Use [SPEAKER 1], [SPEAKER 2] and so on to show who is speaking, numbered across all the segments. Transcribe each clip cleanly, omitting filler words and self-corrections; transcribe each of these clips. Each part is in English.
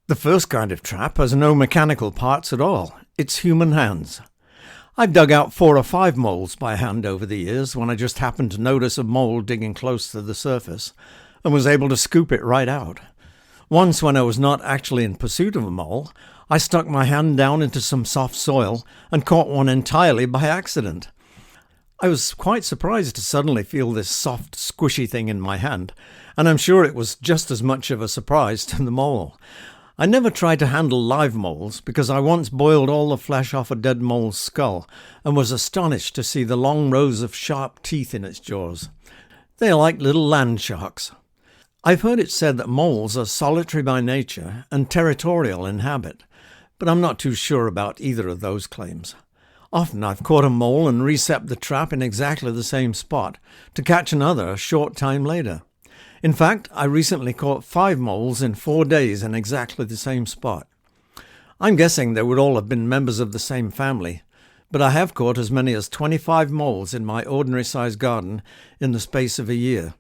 [SPEAKER 1] The first kind of trap has no mechanical parts at all. It's human hands. I've dug out 4 or 5 moles by hand over the years when I just happened to notice a mole digging close to the surface and was able to scoop it right out. Once, when I was not actually in pursuit of a mole, I stuck my hand down into some soft soil and caught one entirely by accident. I was quite surprised to suddenly feel this soft, squishy thing in my hand, and I'm sure it was just as much of a surprise to the mole. I never tried to handle live moles because I once boiled all the flesh off a dead mole's skull and was astonished to see the long rows of sharp teeth in its jaws. They are like little land sharks. I've heard it said that moles are solitary by nature and territorial in habit, but I'm not too sure about either of those claims. Often I've caught a mole and reset the trap in exactly the same spot to catch another a short time later. In fact, I recently caught 5 moles in 4 days in exactly the same spot. I'm guessing they would all have been members of the same family, but I have caught as many as 25 moles in my ordinary-sized garden in the space of a year.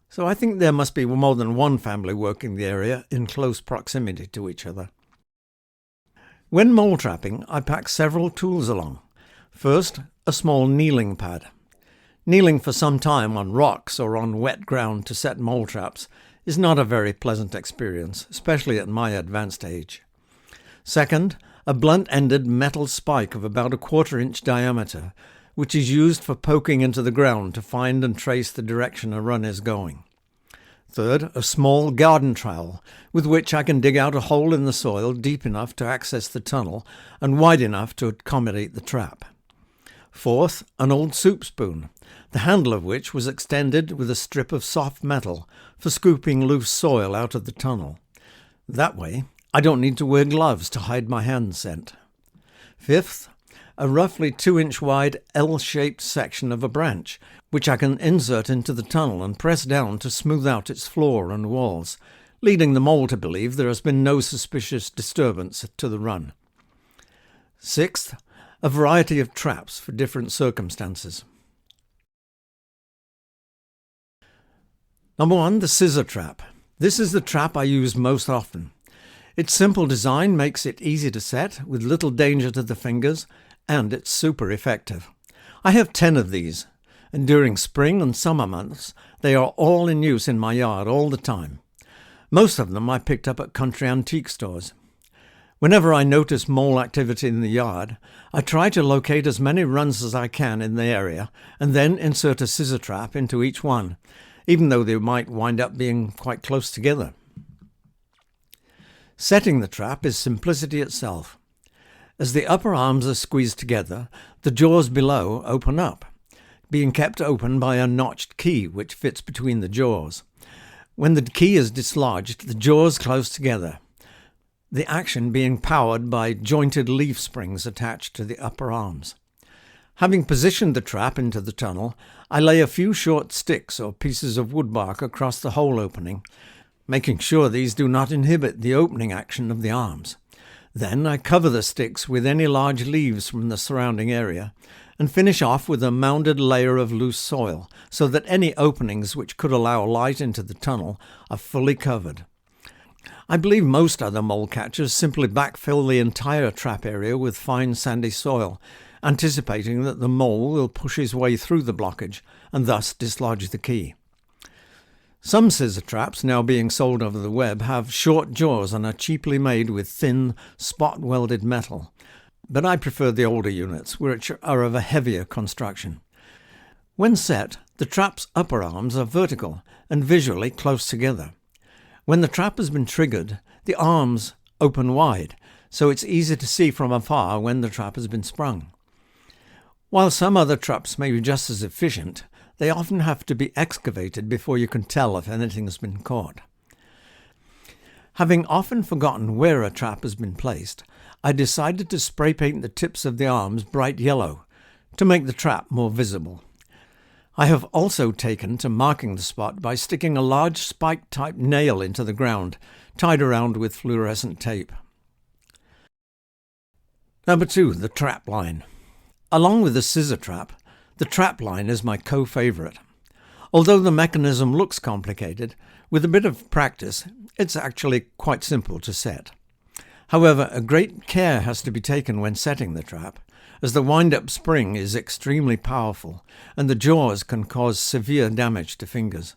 [SPEAKER 1] So I think there must be more than one family working the area in close proximity to each other. When mole trapping, I pack several tools along. First, a small kneeling pad. Kneeling for some time on rocks or on wet ground to set mole traps is not a very pleasant experience, especially at my advanced age. Second, a blunt-ended metal spike of about a 1/4 inch diameter, which is used for poking into the ground to find and trace the direction a run is going. Third, a small garden trowel, with which I can dig out a hole in the soil deep enough to access the tunnel and wide enough to accommodate the trap. Fourth, an old soup spoon, the handle of which was extended with a strip of soft metal for scooping loose soil out of the tunnel. That way, I don't need to wear gloves to hide my hand scent. Fifth, a roughly 2-inch wide L-shaped section of a branch, which I can insert into the tunnel and press down to smooth out its floor and walls, leading the mole to believe there has been no suspicious disturbance to the run. Sixth, a variety of traps for different circumstances. Number 1, the scissor trap. This is the trap I use most often. Its simple design makes it easy to set, with little danger to the fingers, and it's super effective. I have 10 of these, and during spring and summer months, they are all in use in my yard all the time. Most of them I picked up at country antique stores. Whenever I notice mole activity in the yard, I try to locate as many runs as I can in the area and then insert a scissor trap into each one, even though they might wind up being quite close together. Setting the trap is simplicity itself. As the upper arms are squeezed together, the jaws below open up, being kept open by a notched key which fits between the jaws. When the key is dislodged, the jaws close together, the action being powered by jointed leaf springs attached to the upper arms. Having positioned the trap into the tunnel, I lay a few short sticks or pieces of woodbark across the hole opening, making sure these do not inhibit the opening action of the arms. Then I cover the sticks with any large leaves from the surrounding area and finish off with a mounded layer of loose soil so that any openings which could allow light into the tunnel are fully covered. I believe most other mole catchers simply backfill the entire trap area with fine sandy soil, anticipating that the mole will push his way through the blockage and thus dislodge the key. Some scissor traps now being sold over the web have short jaws and are cheaply made with thin, spot-welded metal, but I prefer the older units, which are of a heavier construction. When set, the trap's upper arms are vertical and visually close together. When the trap has been triggered, the arms open wide, so it's easy to see from afar when the trap has been sprung. While some other traps may be just as efficient, they often have to be excavated before you can tell if anything has been caught. Having often forgotten where a trap has been placed, I decided to spray paint the tips of the arms bright yellow to make the trap more visible. I have also taken to marking the spot by sticking a large spike-type nail into the ground, tied around with fluorescent tape. Number 2, the trap line. Along with the scissor trap, the trap line is my co-favorite. Although the mechanism looks complicated, with a bit of practice, it's actually quite simple to set. However, a great care has to be taken when setting the trap, as the wind-up spring is extremely powerful and the jaws can cause severe damage to fingers.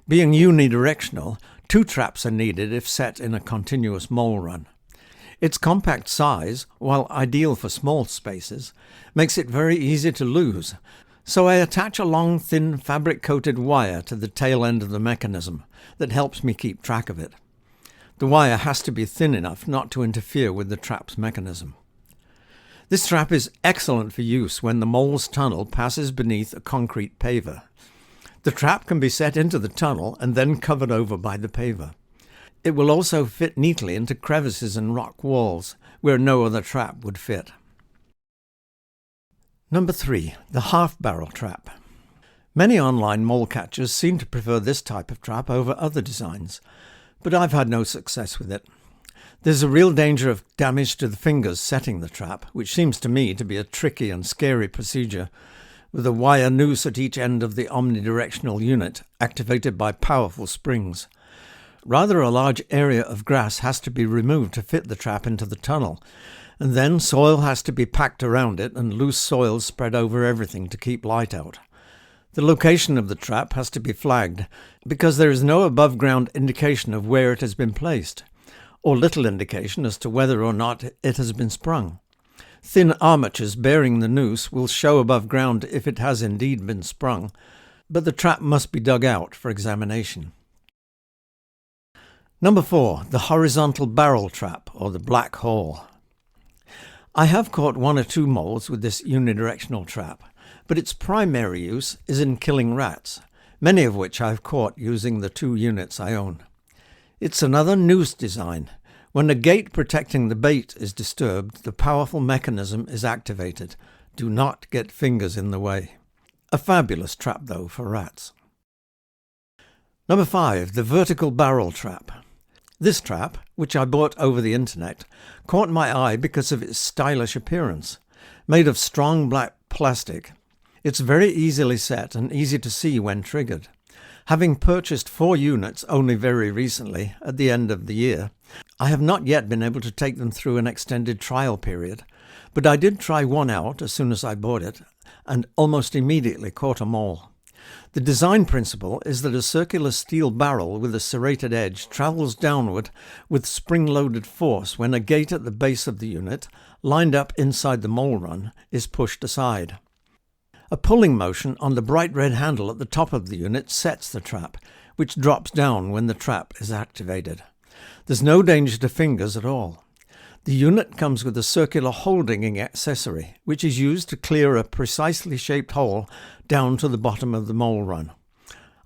[SPEAKER 1] Being unidirectional, 2 traps are needed if set in a continuous mole run. Its compact size, while ideal for small spaces, makes it very easy to lose, so I attach a long, thin, fabric-coated wire to the tail end of the mechanism that helps me keep track of it. The wire has to be thin enough not to interfere with the trap's mechanism. This trap is excellent for use when the mole's tunnel passes beneath a concrete paver. The trap can be set into the tunnel and then covered over by the paver. It will also fit neatly into crevices and rock walls where no other trap would fit. Number 3. The half-barrel trap. Many online mole catchers seem to prefer this type of trap over other designs, but I've had no success with it. There's a real danger of damage to the fingers setting the trap, which seems to me to be a tricky and scary procedure, with a wire noose at each end of the omnidirectional unit activated by powerful springs. Rather a large area of grass has to be removed to fit the trap into the tunnel, and then soil has to be packed around it and loose soil spread over everything to keep light out. The location of the trap has to be flagged because there is no above-ground indication of where it has been placed, or little indication as to whether or not it has been sprung. Thin armatures bearing the noose will show above ground if it has indeed been sprung, but the trap must be dug out for examination. Number 4. The horizontal barrel trap, or the black hole. I have caught 1 or 2 moles with this unidirectional trap, but its primary use is in killing rats, many of which I've caught using the 2 units I own. It's another noose design. When the gate protecting the bait is disturbed, the powerful mechanism is activated. Do not get fingers in the way. A fabulous trap, though, for rats. Number 5. The vertical barrel trap. This trap, which I bought over the internet, caught my eye because of its stylish appearance. Made of strong black plastic, it's very easily set and easy to see when triggered. Having purchased 4 units only very recently, at the end of the year, I have not yet been able to take them through an extended trial period, but I did try one out as soon as I bought it, and almost immediately caught a mole. The design principle is that a circular steel barrel with a serrated edge travels downward with spring-loaded force when a gate at the base of the unit, lined up inside the mole run, is pushed aside. A pulling motion on the bright red handle at the top of the unit sets the trap, which drops down when the trap is activated. There's no danger to fingers at all. The unit comes with a circular hole-digging accessory, which is used to clear a precisely shaped hole down to the bottom of the mole run.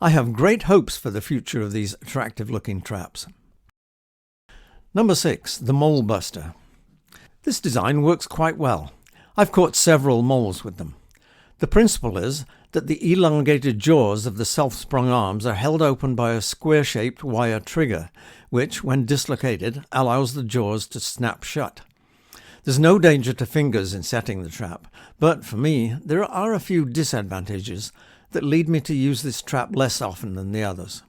[SPEAKER 1] I have great hopes for the future of these attractive-looking traps. Number 6. The Mole Buster. This design works quite well. I've caught several moles with them. The principle is that the elongated jaws of the self-sprung arms are held open by a square-shaped wire trigger, which, when dislocated, allows the jaws to snap shut. There's no danger to fingers in setting the trap, but for me, there are a few disadvantages that lead me to use this trap less often than the others.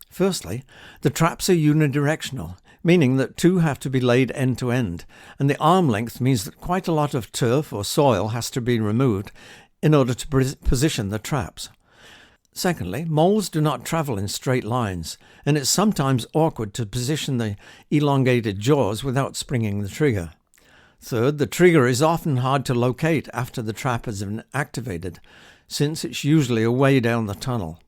[SPEAKER 1] Firstly, the traps are unidirectional, meaning that 2 have to be laid end to end, and the arm length means that quite a lot of turf or soil has to be removed in order to position the traps. Secondly, moles do not travel in straight lines, and it's sometimes awkward to position the elongated jaws without springing the trigger. Third, the trigger is often hard to locate after the trap has been activated, since it's usually away down the tunnel.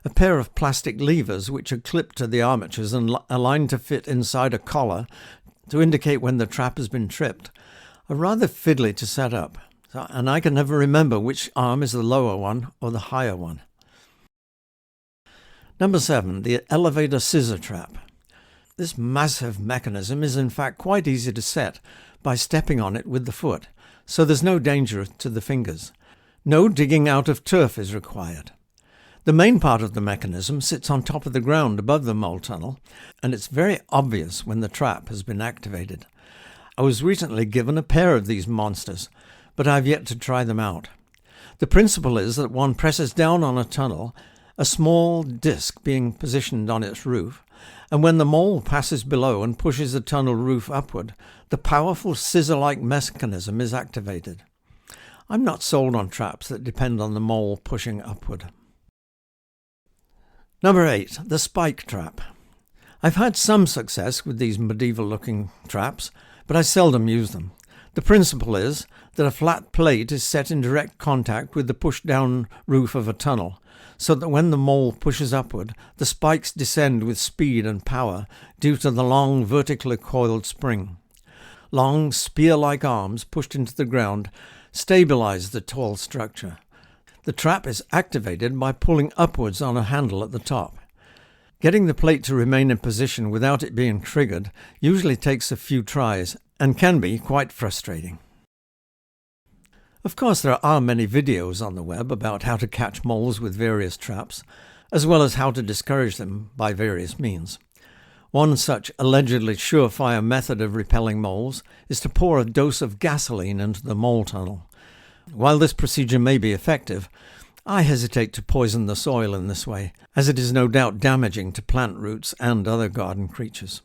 [SPEAKER 1] A pair of plastic levers which are clipped to the armatures and aligned to fit inside a collar to indicate when the trap has been tripped are rather fiddly to set up, and I can never remember which arm is the lower one or the higher one. Number 7. The elevator scissor trap. This massive mechanism is in fact quite easy to set by stepping on it with the foot, so there's no danger to the fingers. No digging out of turf is required. The main part of the mechanism sits on top of the ground above the mole tunnel, and it's very obvious when the trap has been activated. I was recently given a pair of these monsters, but I've yet to try them out. The principle is that one presses down on a tunnel, a small disc being positioned on its roof, and when the mole passes below and pushes the tunnel roof upward, the powerful scissor-like mechanism is activated. I'm not sold on traps that depend on the mole pushing upward. Number 8. The spike trap. I've had some success with these medieval-looking traps, but I seldom use them. The principle is that a flat plate is set in direct contact with the push-down roof of a tunnel, so that when the mole pushes upward, the spikes descend with speed and power due to the long vertically coiled spring. Long, spear-like arms pushed into the ground stabilize the tall structure. The trap is activated by pulling upwards on a handle at the top. Getting the plate to remain in position without it being triggered usually takes a few tries and can be quite frustrating. Of course, there are many videos on the web about how to catch moles with various traps, as well as how to discourage them by various means. One such allegedly surefire method of repelling moles is to pour a dose of gasoline into the mole tunnel. While this procedure may be effective, I hesitate to poison the soil in this way, as it is no doubt damaging to plant roots and other garden creatures.